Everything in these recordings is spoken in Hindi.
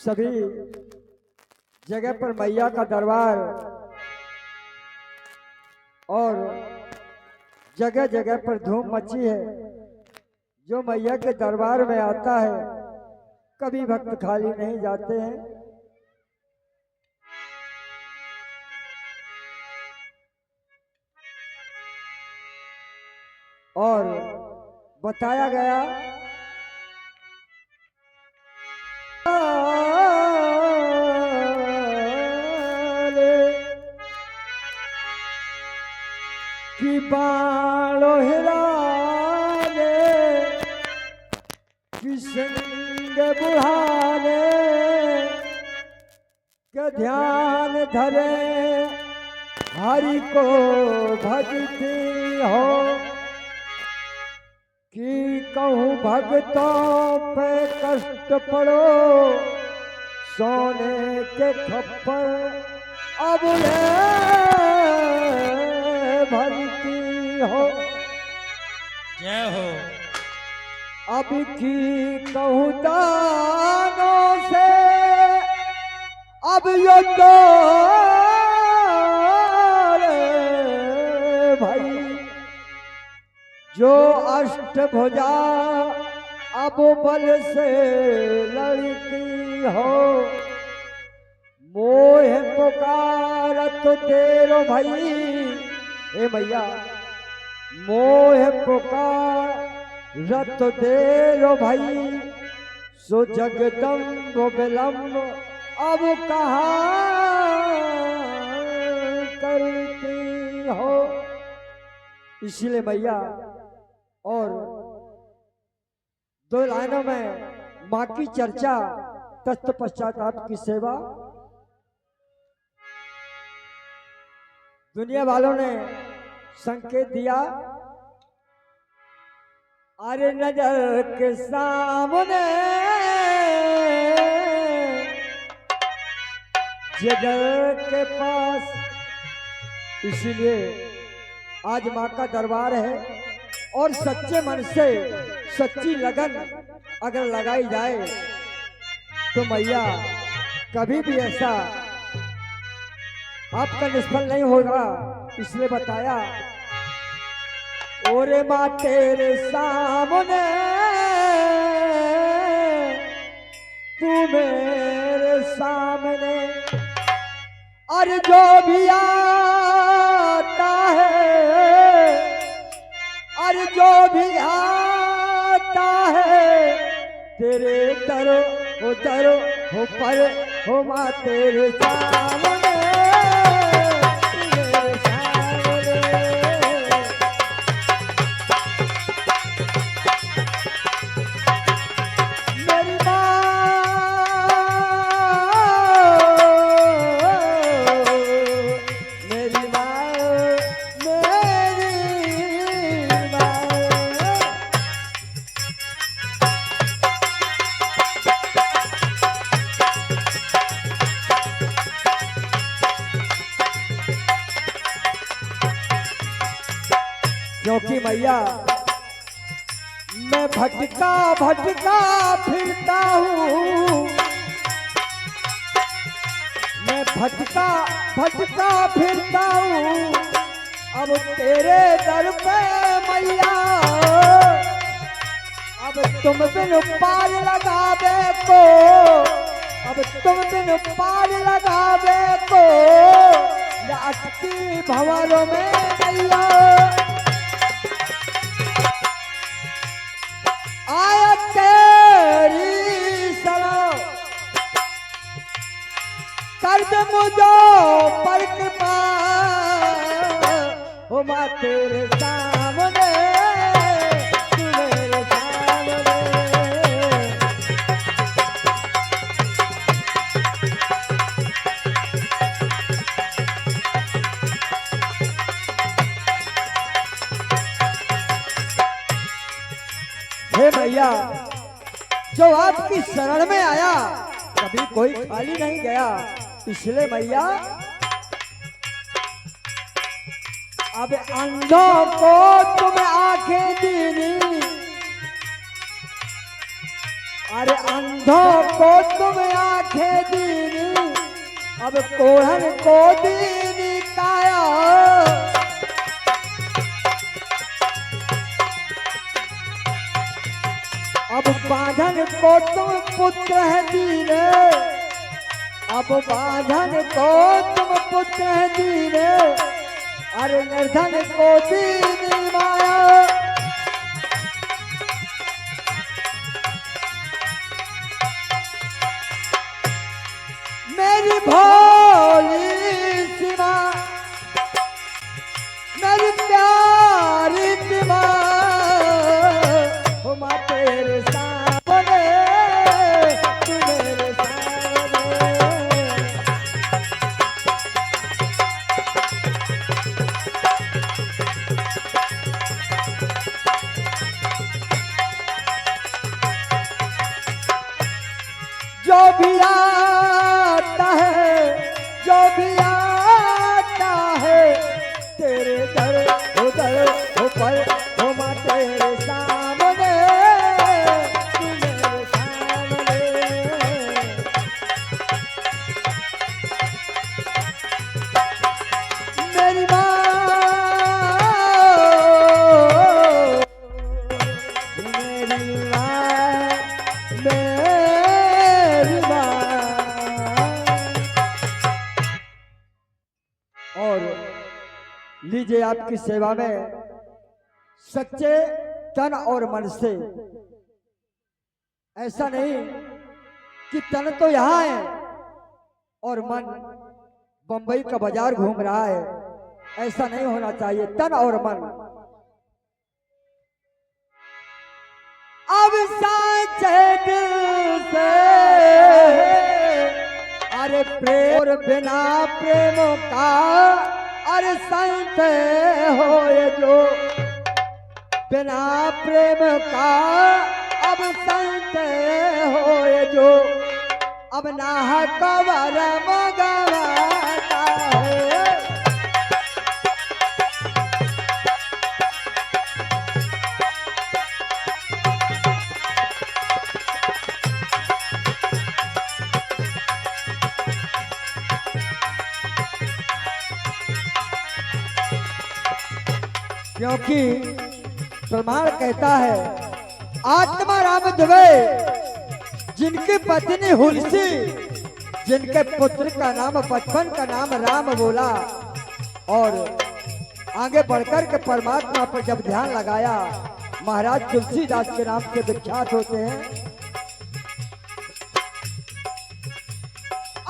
सभी जगह पर मैया का दरबार और जगह जगह पर धूम मची है। जो मैया के दरबार में आता है कभी भक्त खाली नहीं जाते हैं। और बताया गया कि बालो हिराने कि संग बुढ़ाने के ध्यान धरे हरि को भजती हो कि कहूँ भक्तों पे कष्ट पड़ो सोने के खप्पर अब ले भरती हो। जय हो। अब की कहूँ दानों से अब यो तो भाई जो अष्टभुजा अब बल से लड़ती हो मोह पुकारत तेरो भाई। हे मैया मोह पुकारत तेरो भाई सो जगदम्ब विलम्ब अब कहाँ करती हो। इसलिए मैया और दो लाइनों में माँ की चर्चा तत्पश्चात आपकी सेवा। दुनिया वालों ने संकेत दिया अरे नजर के सामने जिगर के पास। इसलिए आज माँ का दरबार है और सच्चे मन से सच्ची लगन अगर लगाई जाए तो मैया कभी भी ऐसा आपका निष्फल नहीं होगा। इसलिए बताया ओरे माँ तेरे सामने तू मेरे सामने और जो भी आता है और जो भी आता है तेरे दर हो पर हो माँ तेरे सामने तेरे सामने। मेरी क्योंकि मैया मैं भटका भटका फिरता हूँ। मैं भटका भटका फिरता हूँ अब तेरे दर पे मैया। अब तुम बिन पार लगावे को अब तुम बिन पार लगावे को अटकी भंवरों में मैया। आया तेरी सलाम कर दे मुझो पर कृपा हो माँ तेरे सामने तू मेरे सामने। हे मैया जो आपकी शरण में आया कभी कोई खाली नहीं गया। इसलिए मैया अब अंधों को तुम आंखें दीनी अरे अंधों को तुम आंखें दीनी, अब कोढ़न को दीनी काया। अब बांधन को तुम पुत्र है दीने, अब बांधन को तुम पुत्र है दीने, अरे निर्धन को दीनी माया। मेरी भोली सी माँ, मेरी प्यारी सी माँ, हो माँ तेरे सामने, तू मेरे सामने। जो भी आता है, जो भी आता है, तेरे दर हो पर हो माँ तेरे सामने, तू मेरे सामने। मेरी माँ, मेरी माँ, मेरी माँ। और लीजिए आपकी सेवा में सच्चे तन और मन से, ऐसा नहीं कि तन तो यहाँ है और मन बंबई का बाजार घूम रहा है, ऐसा नहीं होना चाहिए। तन और मन अब साचे दिल से, अरे प्रेम और बिना प्रेम का, अरे संत हो ये जो, बिना प्रेम का अब संत हो ये जो, अब ना कवर मगवाता है। क्योंकि प्रमाण कहता है, आत्मा राम दुबे, जिनकी पत्नी हुलसी, जिनके पुत्र का नाम बचपन का नाम राम बोला, और आगे बढ़कर के परमात्मा पर जब ध्यान लगाया, महाराज तुलसीदास के नाम से विख्यात होते हैं।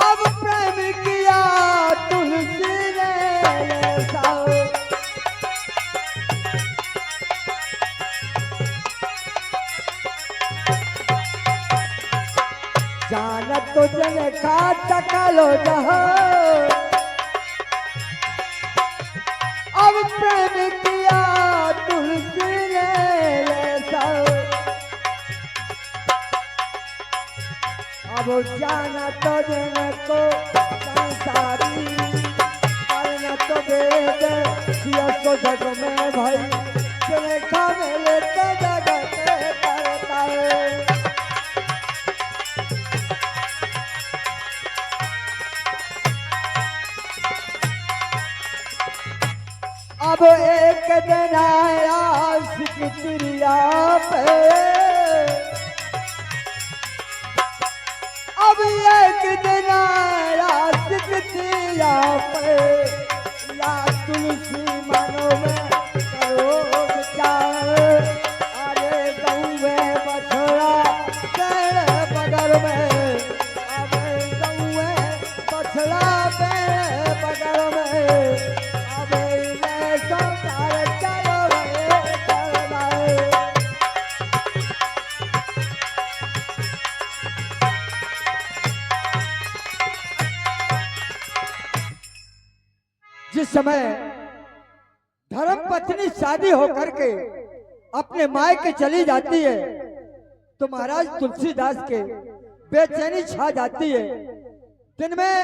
अब प्रेम किया तुलसी ने ऐसा, जानत तो जन का टकलो जहो, अब प्रेम किया तुलसी ने ऐसा। अब जाना तो जन को संसारी, न तो वेद सियासो जग में भाई, देखा मिले तो जगत करता है। अब एक दिन आया सिकरिया पे, अब एक दिन आया सिकरिया पे, या तुलसी मनो में करो विचार, अरे गऊ में बछड़ा तेरे बगल में, अब गऊ में बछड़ा तेरे बगल में, अब जिस समय धर्म पत्नी शादी होकर के अपने मायके चली जाती है, तो महाराज तुलसीदास के बेचैनी छा जाती है। दिन में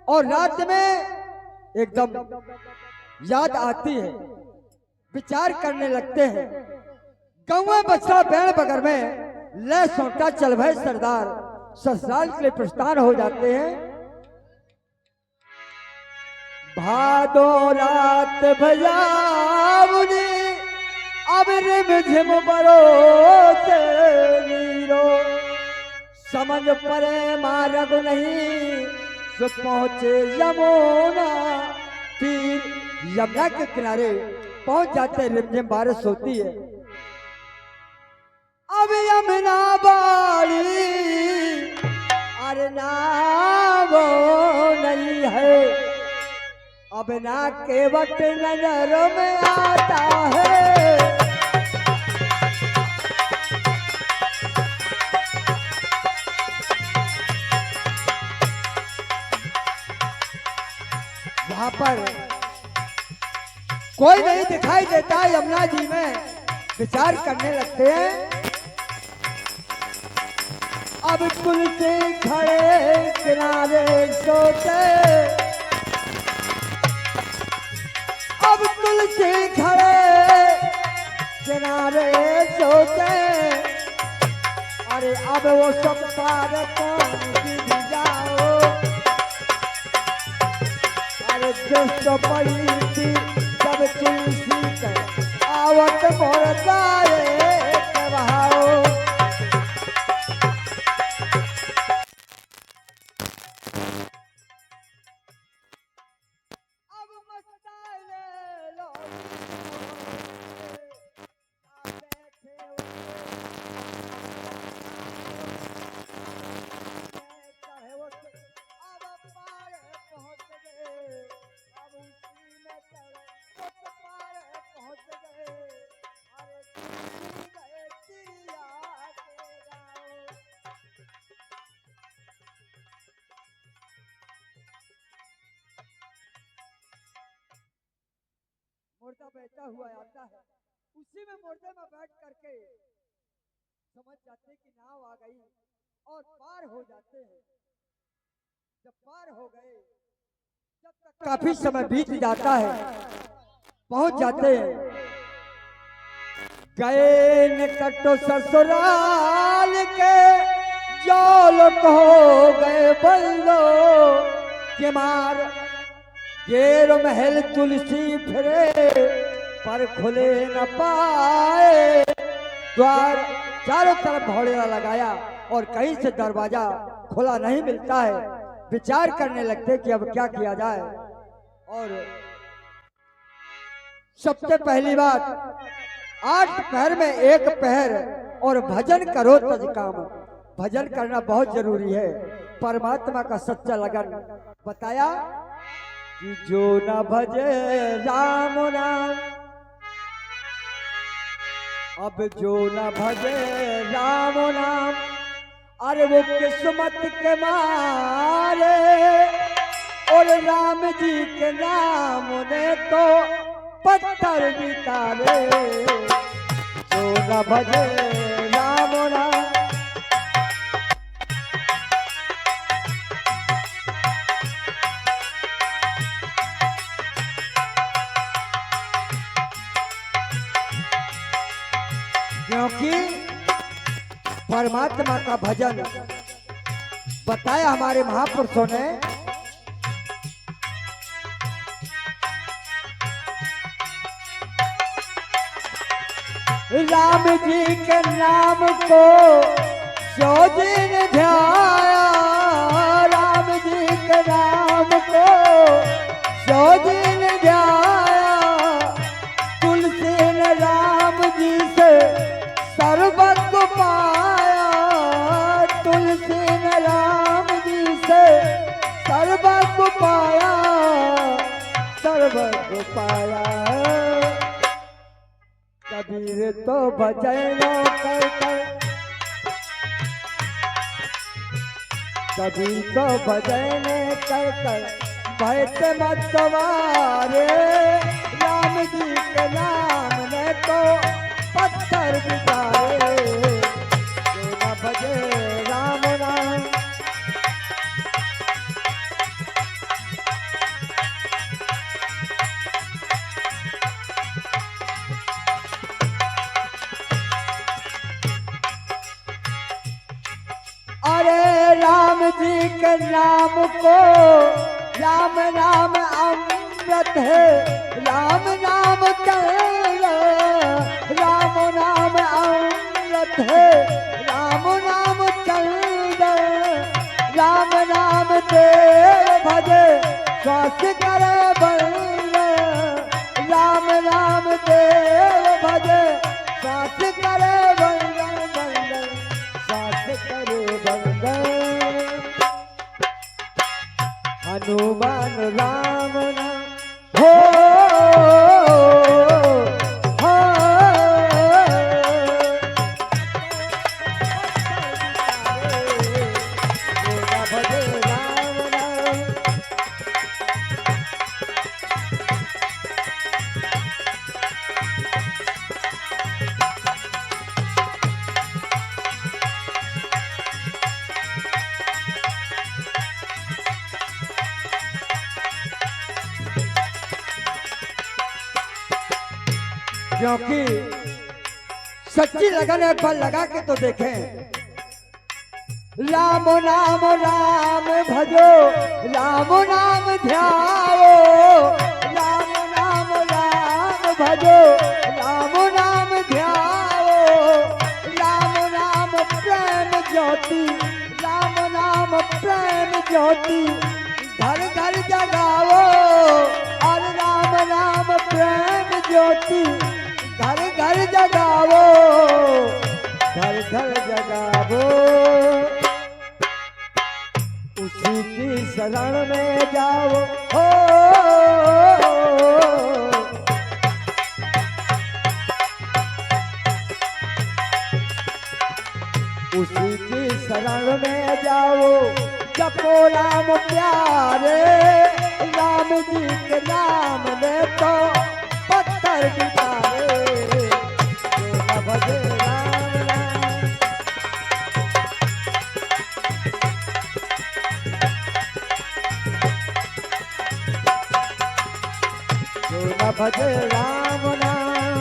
और रात में एकदम याद आती है, विचार करने लगते हैं। गौवा बच्चा बैल बगर में ले सौटा चल भय सरदार, ससुराल के लिए प्रस्थान हो जाते हैं। भादो रात भजावनी अब रिमझिम बरोसे नीरो, समझ परे मार्ग नहीं सो पहुंचे यमुना तीर। यमुना के किनारे पहुंच जाते हैं, रिमझिम बारिश होती है। अब यमुना बाड़ी अरे ना वो नहीं है, अब ना केवट नजर में आता है। वहां पर कोई नहीं दिखाई देता। यमुना जी में विचार करने लगते हैं। अब तुलसी खड़े किनारे सोते, अब तुलसी खड़े किनारे सोते। अरे अब वो सब पार कौन गिर जाओ, अरे दोस्तों पड़ी थी जब तुलसी के आवत मोर जाए बहाओ। मुर्दा बहता हुआ आता है, उसी में मुर्दे में बैठ करके समझ जाते कि नाव आ गई और पार हो जाते हैं। जब पार हो गए, जब तक काफी समय बीत जाता है, पहुंच जाते हैं। गए निकट ससुराल के जौल को गए बल्लो के मार। गेर महल तुलसी फिरे पर खुले न पाए द्वार। चारों तरफ घोड़ेला लगाया और कहीं से दरवाजा खुला नहीं मिलता है। विचार करने लगते कि अब क्या किया जाए। और सबसे पहली बात, 8 पहर में 1 पहर और भजन करो तज काम। भजन करना बहुत जरूरी है, परमात्मा का सच्चा लगन। बताया कि जो न भजे राम नाम, अब जो न भजे राम नाम, अरे वो किस्मत के मारे। और राम जी के नाम ने तो पत्थर बितारे। जो न भजे राम नाम, क्योंकि परमात्मा का भजन बताया हमारे महापुरुषों ने। राम जी के नाम को सौ दिन ध्याया, राम जी के नाम को सौ दिन ध्याया। तुलसी ने राम जी से सर्वज्ञ पाया, तुलसी ने राम जी से सर्वज्ञ पाया, सर्वज्ञ पाया। कबीर तो भजनो कर कर, कबीर तो भजने कर कर बैठ मत सवारे। राम जी के नाम ने तो पत्थर बिचारे। जो न भजे राम नाम, जी के नाम को राम नाम अमृत है, राम नाम चल, राम नाम अमृत है, राम नाम चल, राम नाम देव भजे श्वास करे बंद, राम नाम देव भजे श्वास करे बंद, श्वास करे बंद। हनुमान राम नाम हो, हो, भजे राम नाम। क्योंकि सच्ची लगन एक बार लगा के तो देखें। राम नाम राम भजो, राम नाम ध्याओ, राम नाम राम भजो, राम नाम ध्याओ, राम नाम प्रेम ज्योति, राम नाम प्रेम ज्योति घर घर जगाओ, और राम नाम प्रेम ज्योति घर घर जगाओ, घर घर जगाओ। उसी की शरण में जाओ हो, उसी की शरण में जाओ। जपो राम प्यारे, राम जी के नाम में तो पत्थर बितारे, भजे राम नाम। जो न भजे राम नाम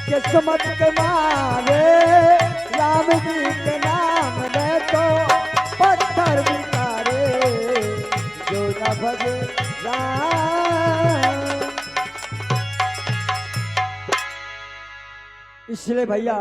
किस्मत के मारे, राम जी के नाम में तो पत्थर बितारे, जो न भजे राम। इसलिए भैया